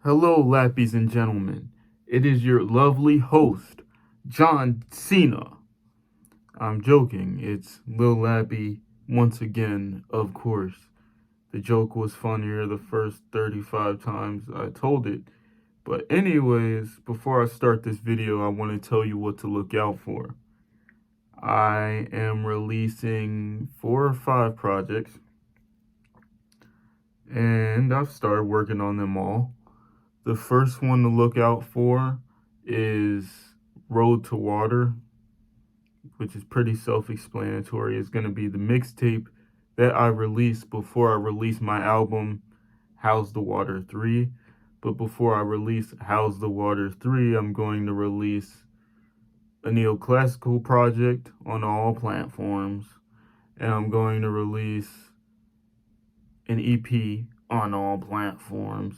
Hello, lappies and gentlemen. It is your lovely host, John Cena. I'm joking. It's Lil Lappy once again, of course. The joke was funnier the first 35 times I told it. But, anyways, before I start this video, I want to tell you what to look out for. I am releasing 4 or 5 projects, and I've started working on them all. The first one to look out for is Road to Water, which is pretty self-explanatory. It's going to be the mixtape that I released before I release my album, How's the Water 3. But before I release How's the Water 3, I'm going to release a neoclassical project on all platforms. And I'm going to release an EP on all platforms.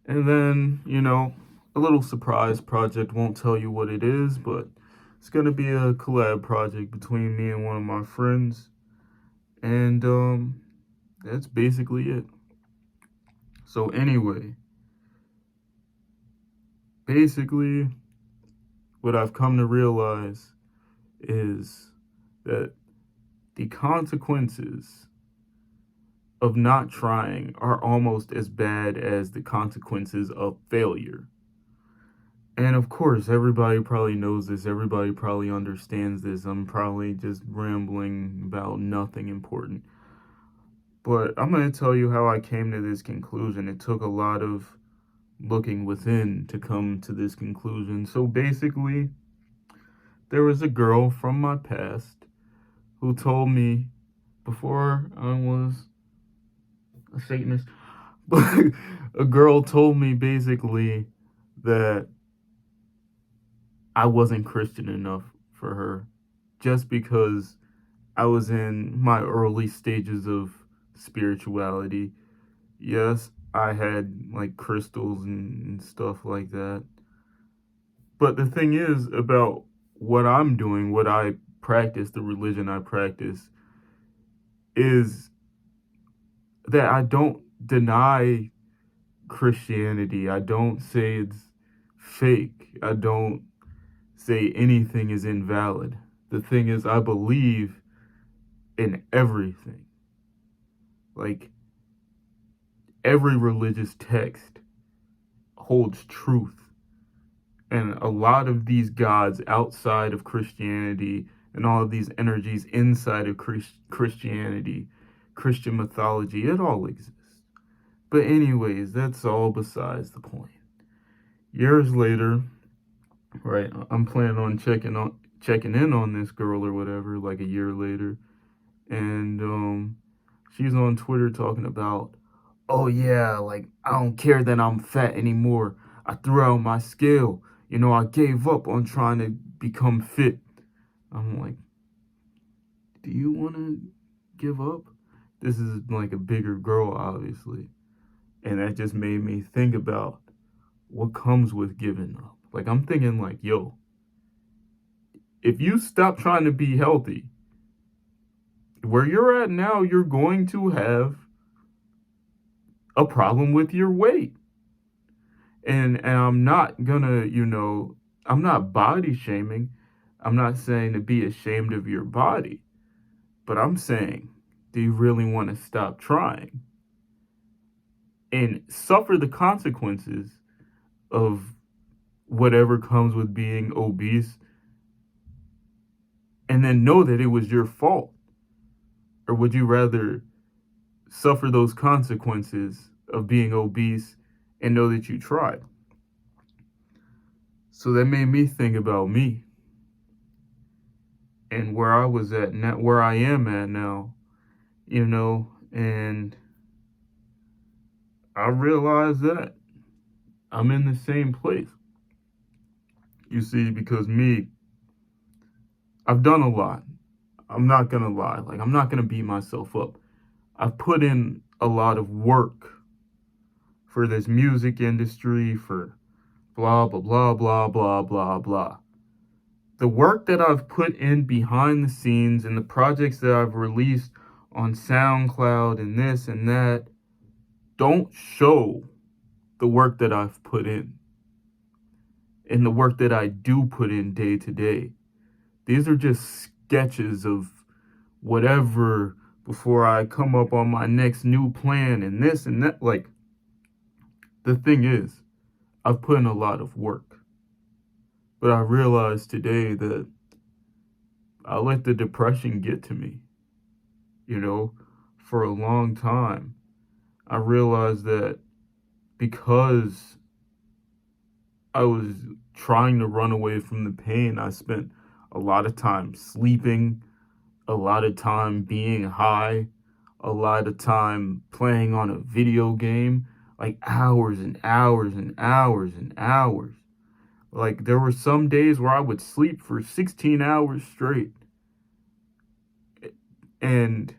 And then, a little surprise project. Won't tell you what it is, but it's going to be a collab project between me and one of my friends. And that's basically it. So anyway, basically what I've come to realize is that the consequences of not trying are almost as bad as the consequences of failure. And of course, everybody probably knows this. Everybody probably understands this. I'm probably just rambling about nothing important. But I'm going to tell you how I came to this conclusion. It took a lot of looking within to come to this conclusion. So basically, there was a girl from my past who told me before I was a Satanist, but a girl told me basically that I wasn't Christian enough for her just because I was in my early stages of spirituality. Yes, I had like crystals and stuff like that. But the thing is about what I'm doing, what I practice, the religion I practice, is that I don't deny Christianity. I don't say it's fake. I don't say anything is invalid. The thing is, I believe in everything. Like, every religious text holds truth. And a lot of these gods outside of Christianity and all of these energies inside of Christianity, Christian mythology, it all exists. But anyways, that's all besides the point. Years later, right, I'm planning on checking in on this girl or whatever, like a year later. And she's on Twitter talking about, oh yeah, like I don't care that I'm fat anymore. I threw out my scale. I gave up on trying to become fit. I'm like, do you want to give up? This is like a bigger girl, obviously. And that just made me think about what comes with giving up. Like, I'm thinking, like, yo, if you stop trying to be healthy, where you're at now, you're going to have a problem with your weight. And I'm not gonna, I'm not body shaming. I'm not saying to be ashamed of your body. But I'm saying, do you really want to stop trying and suffer the consequences of whatever comes with being obese and then know that it was your fault? Or would you rather suffer those consequences of being obese and know that you tried? So that made me think about me and where I was at now, where I am at now, and I realized that I'm in the same place. You see, because I've done a lot. I'm not gonna lie. Like, I'm not gonna beat myself up. I've put in a lot of work for this music industry, for blah, blah, blah, blah, blah, blah, blah. The work that I've put in behind the scenes and the projects that I've released on SoundCloud and this and that don't show the work that I've put in and the work that I do put in day to day. These are just sketches of whatever before I come up on my next new plan and this and that. Like, the thing is, I've put in a lot of work. But I realized today that I let the depression get to me, you know, for a long time. I realized that because I was trying to run away from the pain, I spent a lot of time sleeping, a lot of time being high, a lot of time playing on a video game, like hours and hours and hours and hours. Like, there were some days where I would sleep for 16 hours straight. And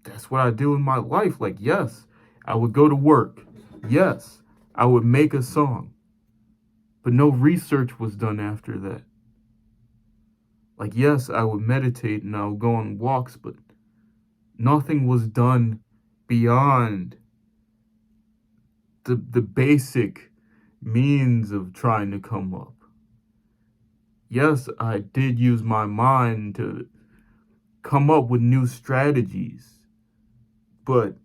that's what I do in my life. Like, yes, I would go to work. Yes, I would make a song. But no research was done after that. Like, yes, I would meditate and I would go on walks, but nothing was done beyond the basic means of trying to come up. Yes, I did use my mind to come up with new strategies, but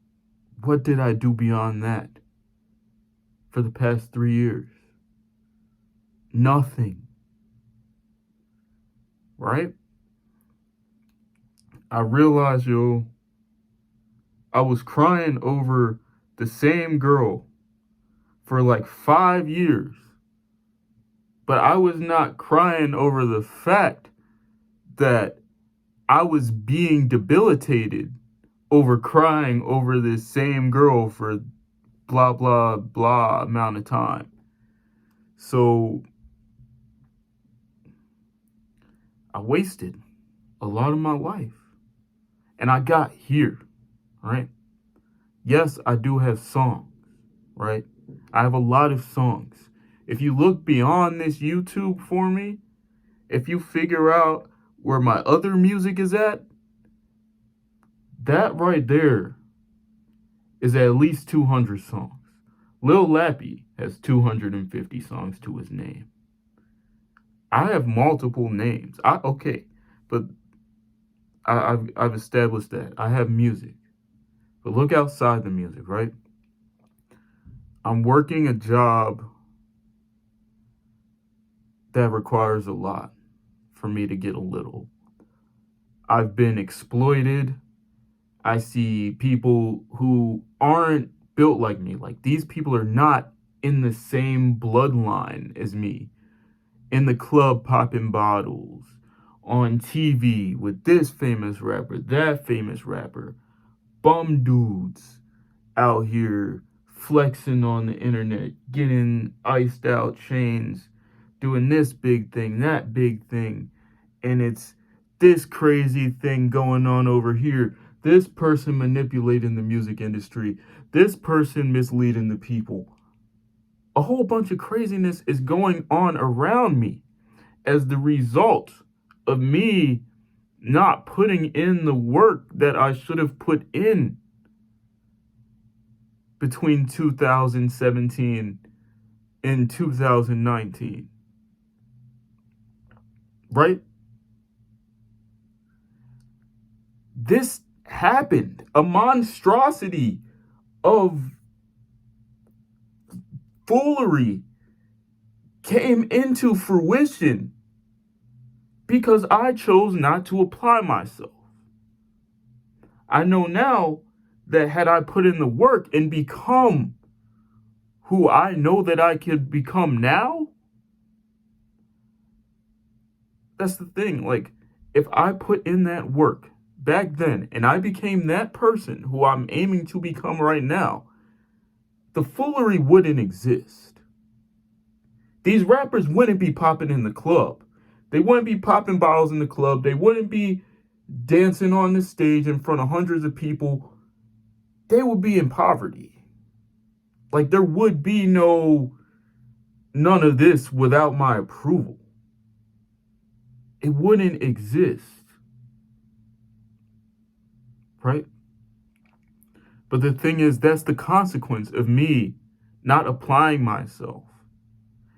what did I do beyond that for the past 3 years? Nothing. Right? I realized, I was crying over the same girl for like 5 years. But I was not crying over the fact that I was being debilitated over crying over this same girl for blah, blah, blah amount of time. So I wasted a lot of my life. And I got here, right? Yes, I do have songs, right? I have a lot of songs. If you look beyond this YouTube for me, if you figure out where my other music is at, that right there is at least 200 songs. Lil Lappy has 250 songs to his name. I have multiple names. But I've established that. I have music. But look outside the music, right? I'm working a job that requires a lot for me to get a little. I've been exploited. I see people who aren't built like me. Like, these people are not in the same bloodline as me. In the club popping bottles, on TV with this famous rapper, that famous rapper, bum dudes out here flexing on the internet, getting iced out chains, doing this big thing, that big thing, and it's this crazy thing going on over here. This person manipulating the music industry, this person misleading the people. A whole bunch of craziness is going on around me as the result of me not putting in the work that I should have put in between 2017 and 2019. Right? This happened. A monstrosity of foolery came into fruition because I chose not to apply myself. I know now that had I put in the work and become who I know that I could become now, that's the thing. Like, if I put in that work back then and I became that person who I'm aiming to become right now, the foolery wouldn't exist. These rappers wouldn't be popping in the club. They wouldn't be popping bottles in the club. They wouldn't be dancing on the stage in front of hundreds of people. They would be in poverty. Like, there would be none of this without my approval. It wouldn't exist. Right? But the thing is, that's the consequence of me not applying myself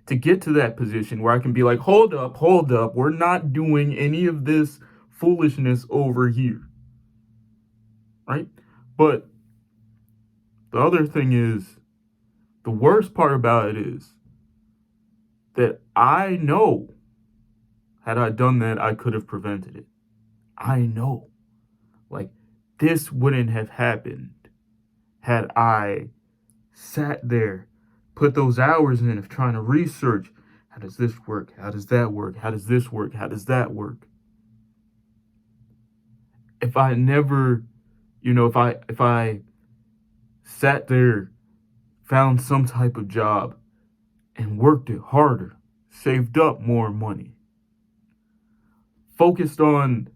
to get to that position where I can be like, hold up, we're not doing any of this foolishness over here, right? But the other thing is, the worst part about it is that I know had I done that, I could have prevented it. I know. Like, this wouldn't have happened had I sat there, put those hours in of trying to research how does this work? How does that work? How does this work? How does that work? If I never, if I sat there, found some type of job and worked it harder, saved up more money, focused on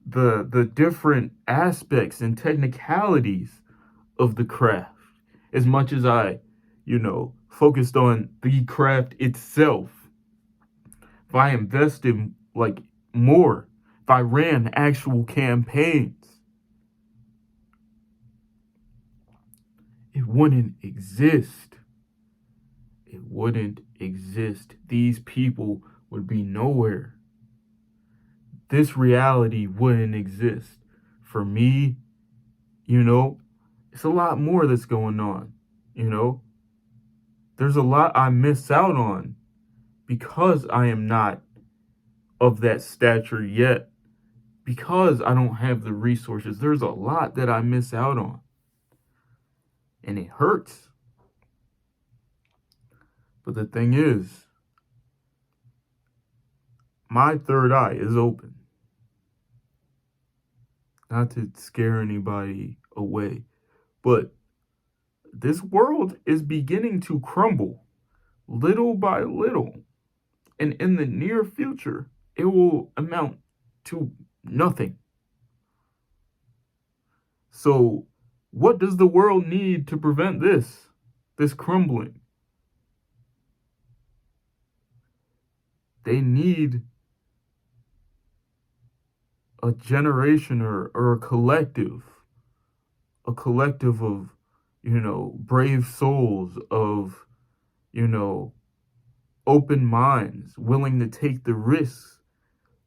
the different aspects and technicalities of the craft as much as I, focused on the craft itself. If I invested like more, if I ran actual campaigns, it wouldn't exist. It wouldn't exist. These people would be nowhere. This reality wouldn't exist. For me, it's a lot more that's going on, you know? There's a lot I miss out on because I am not of that stature yet, because I don't have the resources. There's a lot that I miss out on. And it hurts. But the thing is, my third eye is open. Not to scare anybody away, but this world is beginning to crumble little by little. And in the near future, it will amount to nothing. So, what does the world need to prevent this crumbling? They need a generation or a collective of, brave souls, of, you know, open minds, willing to take the risks,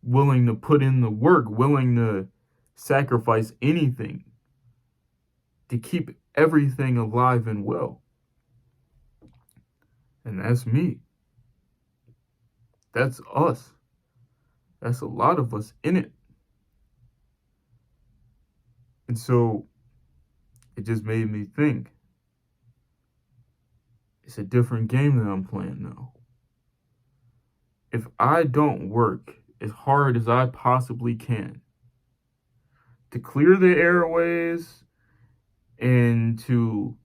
willing to put in the work, willing to sacrifice anything to keep everything alive and well. And that's me. That's us. That's a lot of us in it. And so it just made me think it's a different game that I'm playing now. If I don't work as hard as I possibly can to clear the airways and to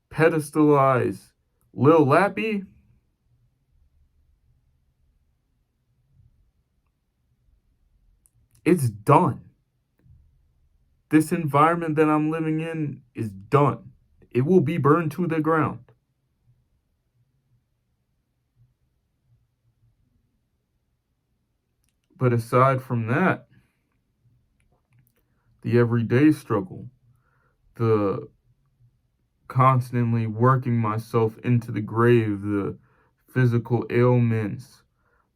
pedestalize Lil Lappy, it's done. This environment that I'm living in is done. It will be burned to the ground. But aside from that, the everyday struggle, the constantly working myself into the grave, the physical ailments,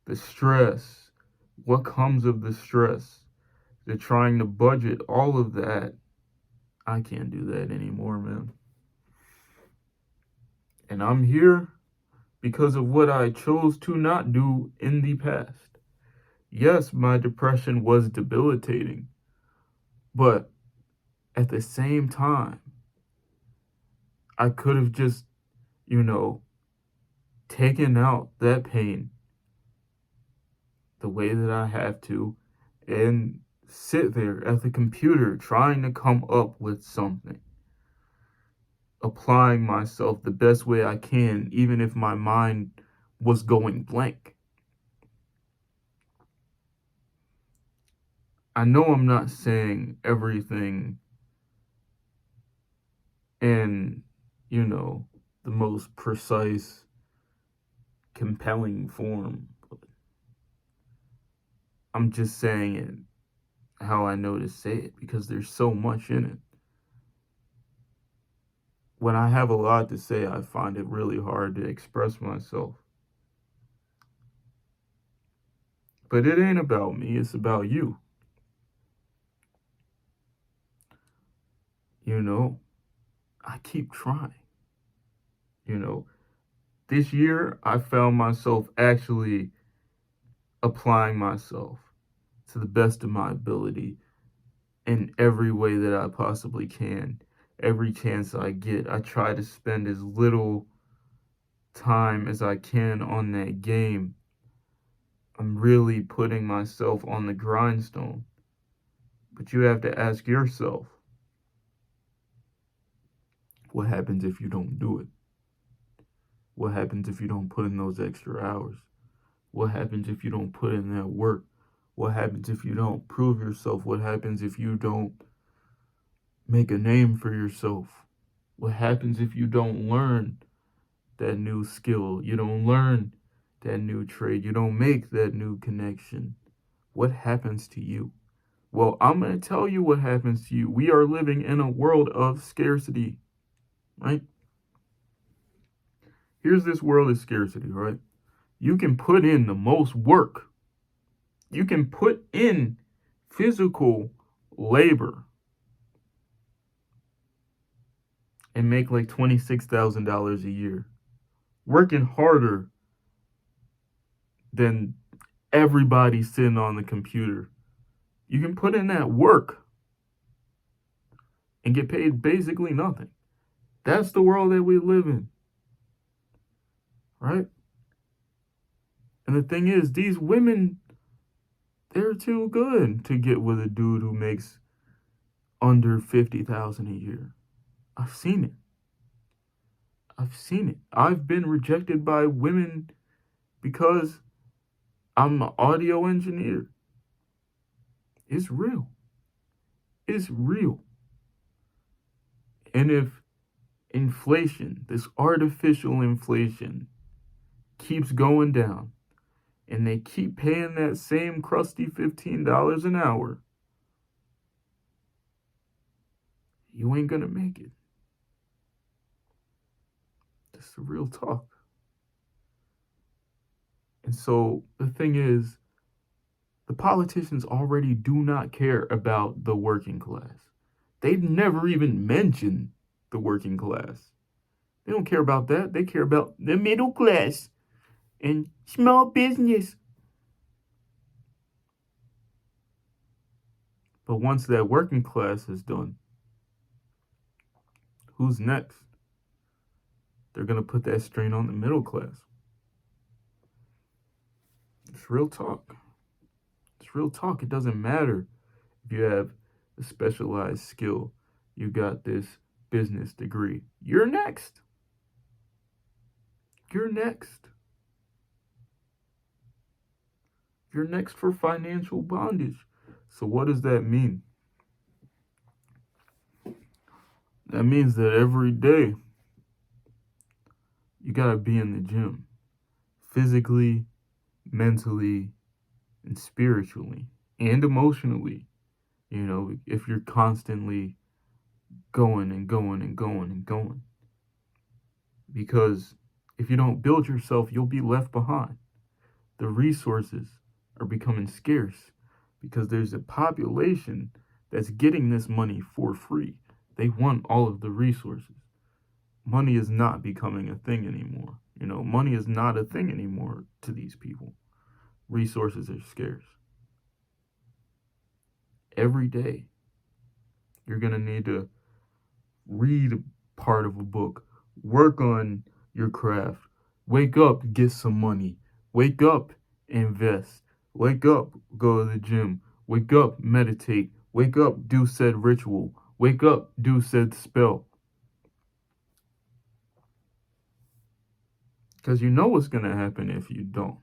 the stress, what comes of the stress, the trying to budget, all of that, I can't do that anymore, man. And I'm here because of what I chose to not do in the past. Yes, my depression was debilitating, but at the same time, I could have just, you know, taken out that pain the way that I have to and sit there at the computer trying to come up with something, applying myself the best way I can, even if my mind was going blank. I know I'm not saying everything in, the most precise, compelling form. I'm just saying it how I know to say it because there's so much in it. when I have a lot to say, I find it really hard to express myself. But it ain't about me, it's about you. You know, I keep trying. You know, this year I found myself actually applying myself to the best of my ability in every way that I possibly can. Every chance I get, I try to spend as little time as I can on that game. I'm really putting myself on the grindstone. But you have to ask yourself, what happens if you don't do it? What happens if you don't put in those extra hours? What happens if you don't put in that work? What happens if you don't prove yourself? What happens if you don't make a name for yourself? What happens if you don't learn that new skill? You don't learn that new trade. You don't make that new connection. What happens to you? Well, I'm going to tell you what happens to you. We are living in a world of scarcity, right? Here's this world of scarcity, right? You can put in the most work. You can put in physical labor and make like $26,000 a year, working harder than everybody sitting on the computer. You can put in that work and get paid basically nothing. That's the world that we live in, right? And the thing is, these women, they're too good to get with a dude who makes under 50,000 a year. I've seen it. I've seen it. I've been rejected by women because I'm an audio engineer. It's real. It's real. And if inflation, this artificial inflation, keeps going down and they keep paying that same crusty $15 an hour, you ain't gonna make it. That's the real talk. And so the thing is, the politicians already do not care about the working class. They've never even mentioned the working class. They don't care about that. They care about the middle class and small business. But once that working class is done, who's next? They're going to put that strain on the middle class. It's real talk. It's real talk. It doesn't matter if you have a specialized skill. You got this business degree. You're next. You're next. You're next for financial bondage. So what does that mean? That means that every day you got to be in the gym, physically, mentally, and spiritually, and emotionally. You know, if you're constantly going and going and going and going. Because if you don't build yourself, you'll be left behind. The resources are becoming scarce because there's a population that's getting this money for free. They want all of the resources. Money is not becoming a thing anymore. You know, money is not a thing anymore to these people. Resources are scarce. Every day, you're going to need to read part of a book, work on your craft, wake up, get some money, wake up, invest, wake up, go to the gym, wake up, meditate, wake up, do said ritual, wake up, do said spell. Because you know what's going to happen if you don't.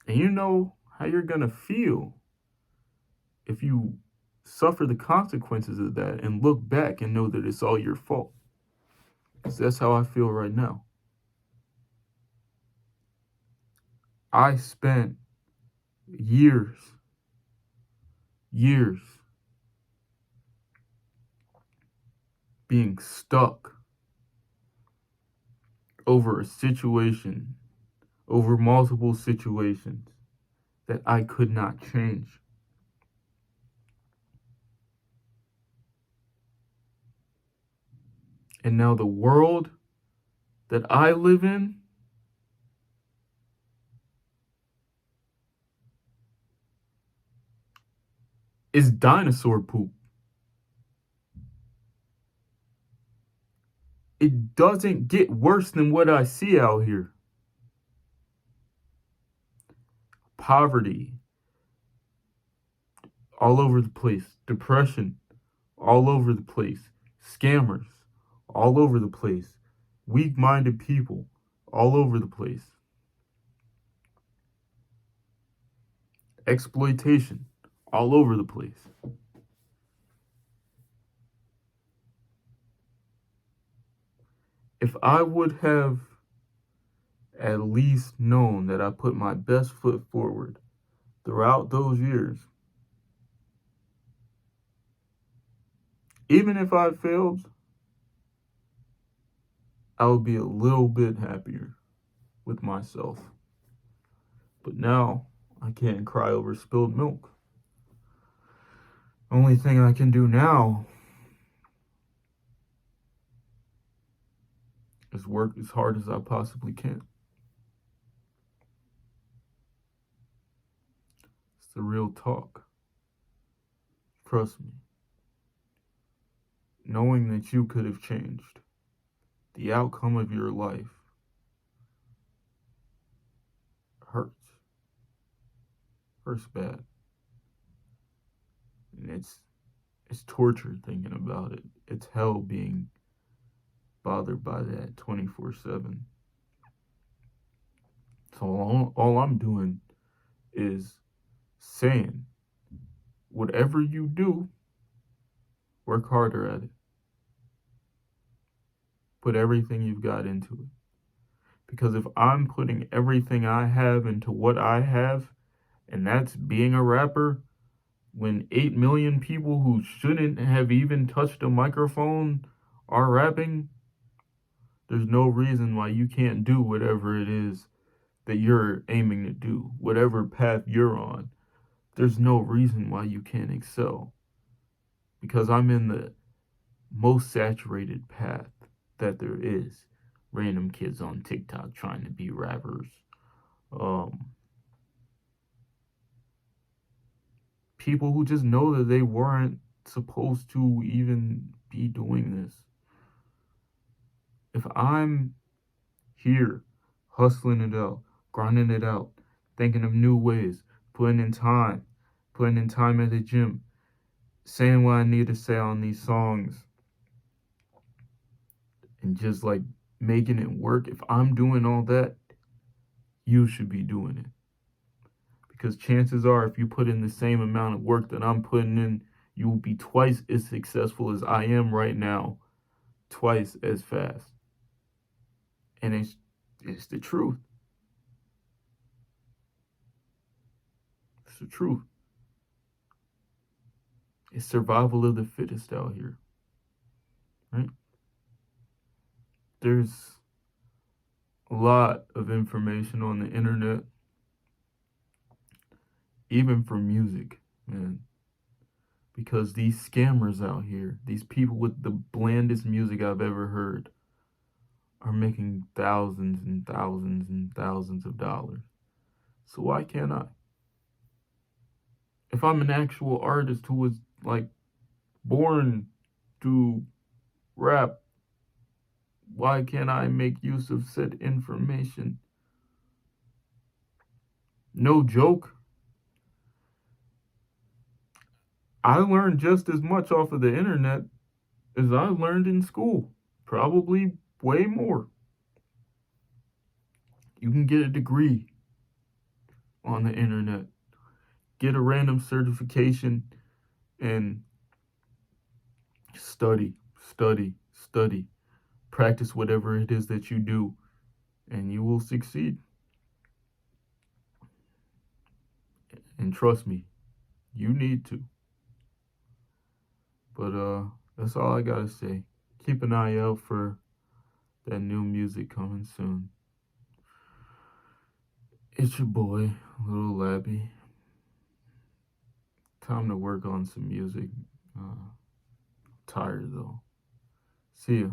And you know how you're going to feel if you suffer the consequences of that and look back and know that it's all your fault. Because that's how I feel right now. I spent years being stuck over a situation, over multiple situations that I could not change. And now the world that I live in is dinosaur poop. It doesn't get worse than what I see out here. Poverty all over the place, depression all over the place, scammers all over the place, weak minded people all over the place, exploitation all over the place. If I would have at least known that I put my best foot forward throughout those years, even if I failed, I would be a little bit happier with myself. But now I can't cry over spilled milk. Only thing I can do now is work as hard as I possibly can. It's the real talk. Trust me. Knowing that you could have changed the outcome of your life hurts. Hurts bad. And it's torture thinking about it. It's hell being bothered by that 24/7. So all I'm doing is saying, whatever you do, work harder at it. Put everything you've got into it. Because if I'm putting everything I have into what I have, and that's being a rapper, when 8 million people who shouldn't have even touched a microphone are rapping, there's no reason why you can't do whatever it is that you're aiming to do, whatever path you're on. There's no reason why you can't excel. Because I'm in the most saturated path that there is. Random kids on TikTok trying to be rappers. People who just know that they weren't supposed to even be doing this. If I'm here hustling it out, grinding it out, thinking of new ways, putting in time at the gym, saying what I need to say on these songs, and just like making it work, if I'm doing all that, you should be doing it. Because chances are, if you put in the same amount of work that I'm putting in, you will be twice as successful as I am right now, twice as fast. And it's the truth. It's the truth. It's survival of the fittest out here, right? There's a lot of information on the internet, even for music, man. Because these scammers out here, these people with the blandest music I've ever heard, are making thousands and thousands and thousands of dollars. So why can't I? If I'm an actual artist who was like born to rap, why can't I make use of said information? No joke. I learned just as much off of the internet as I learned in school. Probably way more. You can get a degree on the internet, get a random certification, and study, study, study. Practice whatever it is that you do, and you will succeed. And trust me, you need to. But that's all I gotta say. keep an eye out for that new music coming soon. It's your boy, Little Labby. Time to work on some music. Tired though. See ya.